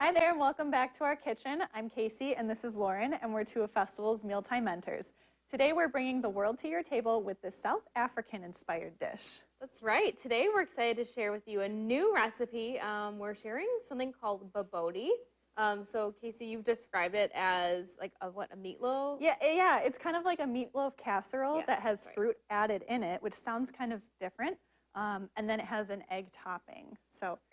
Hi there and welcome back to our kitchen. I'm Casey and this is Lauren and we're two of Festival's Mealtime Mentors. Today we're bringing the world to your table with this South African inspired dish. That's right. Today we're excited to share with you a new recipe. We're sharing something called Bobotie. So Casey, you've described it as like a meatloaf? Yeah, it's kind of like a meatloaf casserole Yes, that has right. fruit added in it, which sounds kind of different. And then it has an egg topping.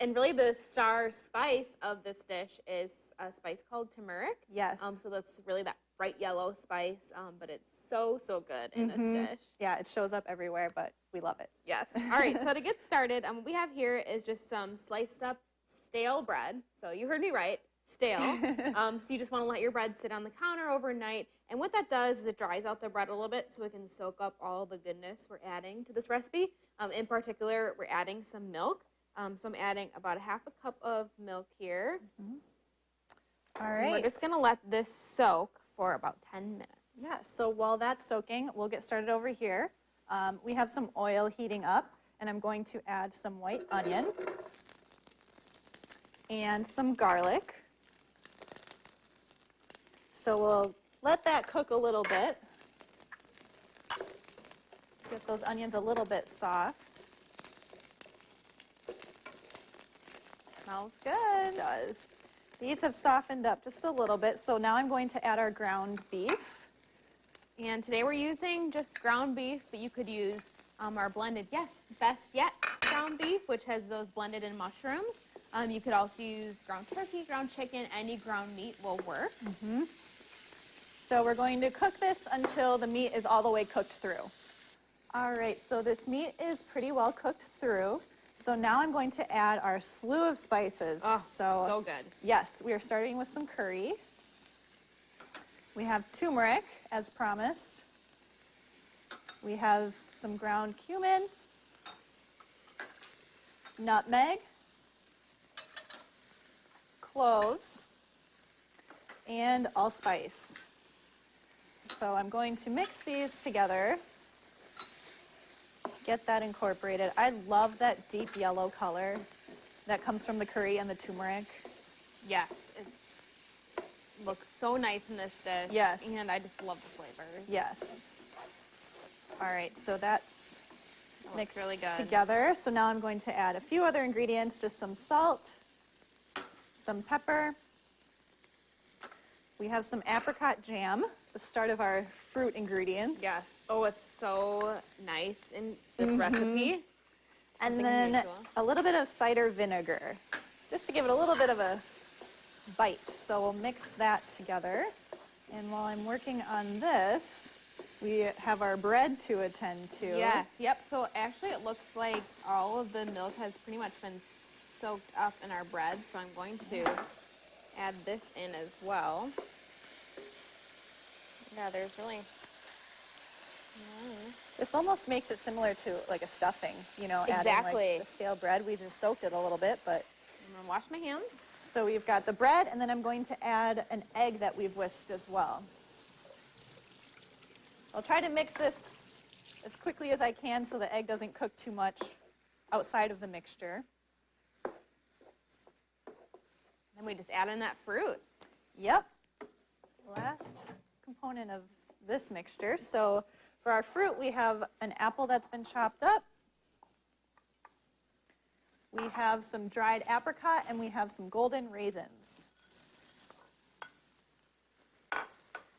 And really the star spice of this dish is a spice called turmeric. Yes. So that's really that bright yellow spice, but it's so good in this dish. Yeah, it shows up everywhere, but we love it. Yes. All right, so to get started, what we have here is just some sliced up stale bread. So you heard me right, stale. So you just want to let your bread sit on the counter overnight. And what that does is it dries out the bread a little bit so it can soak up all the goodness we're adding to this recipe. In particular, we're adding some milk. So I'm adding about a half a cup of milk here. All right. And we're just going to let this soak for about 10 minutes. Yeah, so while that's soaking, we'll get started over here. We have some oil heating up, and I'm going to add some white onion and some garlic. So we'll let that cook a little bit. Get those onions a little bit soft. Smells good. It does. These have softened up just a little bit, so now I'm going to add our ground beef. And today we're using just ground beef, but you could use our blended, best yet ground beef, which has those blended in mushrooms. You could also use ground turkey, ground chicken, any ground meat will work. So we're going to cook this until the meat is all the way cooked through. All right, so this meat is pretty well cooked through. So now I'm going to add our slew of spices. Oh, so good. Yes, we are starting with some curry. We have turmeric, as promised. We have some ground cumin, nutmeg, cloves, and allspice. So I'm going to mix these together, get that incorporated. I love that deep yellow color that comes from the curry and the turmeric. Yes, it looks so nice in this dish. Yes. And I just love the flavors. Yes. All right, so that's mixed really good. together. So now I'm going to add a few other ingredients, just some salt, some pepper. We have some apricot jam, the start of our fruit ingredients. Yes. Oh, it's so nice in this recipe. And Something then unusual. a little bit of cider vinegar, just to give it a little bit of a bite. So we'll mix that together. And while I'm working on this, we have our bread to attend to. Yes, yep. So actually it looks like all of the milk has pretty much been soaked up in our bread. So I'm going to add this in as well. Yeah, there's really... This almost makes it similar to like a stuffing, you know, Exactly. adding like the stale bread. We just soaked it a little bit, but... I'm going to wash my hands. So we've got the bread, and then I'm going to add an egg that we've whisked as well. I'll try to mix this as quickly as I can so the egg doesn't cook too much outside of the mixture. Then we just add in that fruit. Yep. Last component of this mixture. So for our fruit, we have an apple that's been chopped up. We have some dried apricot, and we have some golden raisins.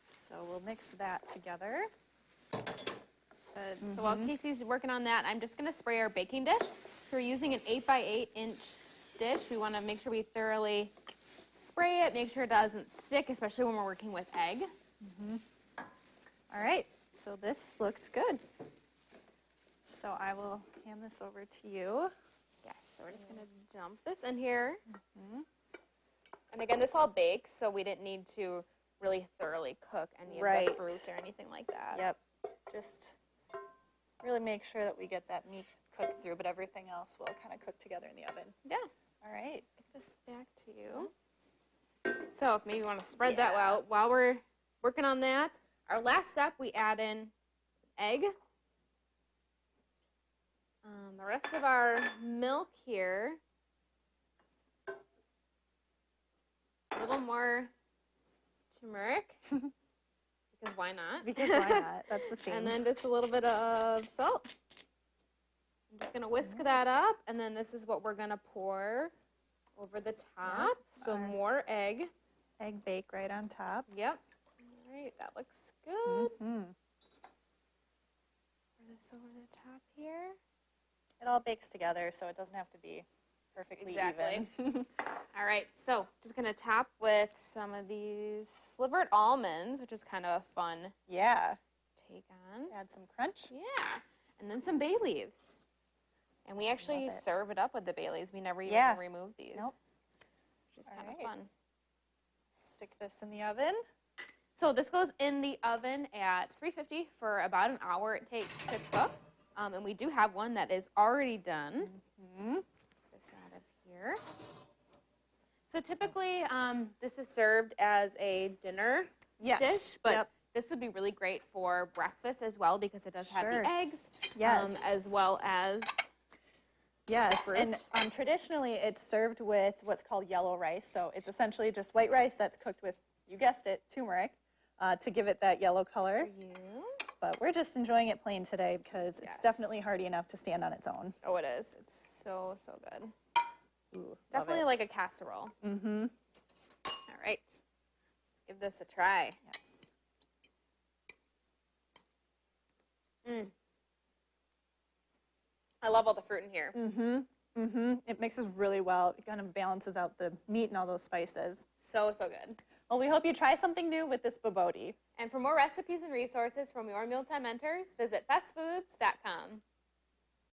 So we'll mix that together. Good. So while Casey's working on that, I'm just going to spray our baking dish. So we're using an 8x8 inch dish. We want to make sure we thoroughly spray it, make sure it doesn't stick, especially when we're working with egg. All right, so this looks good. So I will hand this over to you. Yes, so we're just going to dump this in here. And again, this all bakes, so we didn't need to really thoroughly cook any of the fruit or anything like that. Yep, just really make sure that we get that meat cooked through, but everything else will kind of cook together in the oven. Yeah. All right. This back to you. So if maybe you want to spread that out while we're working on that. Our last step, we add in egg. The rest of our milk here little more turmeric, because why not? Because why not? That's the theme. And then just a little bit of salt. I'm just going to whisk that up, and then this is what we're going to pour over the top. Yep. So more egg. Egg bake right on top. Yep. All right, that looks good. Mm-hmm. Pour this over the top here. It all bakes together, so it doesn't have to be perfectly even. All right, so just going to top with some of these slivered almonds, which is kind of a fun Yeah. take on. Add some crunch. Yeah, and then some bay leaves. And we actually serve it up with the bay leaves. We never even remove these. Nope. Which is kind of fun. Stick this in the oven. So this goes in the oven at 350 for about an hour it takes to cook. And we do have one that is already done. Mm-hmm. This out of here. So typically, this is served as a dinner dish, but this would be really great for breakfast as well because it does have the eggs, as well as fruit. And traditionally it's served with what's called yellow rice. So it's essentially just white rice that's cooked with, you guessed it, turmeric to give it that yellow color. For you. But we're just enjoying it plain today because it's definitely hearty enough to stand on its own. Oh, it is. It's so, so good. Ooh, definitely like a casserole. Mm-hmm. All right. Let's give this a try. Yes. I love all the fruit in here. Mm-hmm. Mm-hmm. It mixes really well. It kind of balances out the meat and all those spices. So, so good. Well, we hope you try something new with this bobotie. And for more recipes and resources from your mealtime mentors, visit bestfoods.com.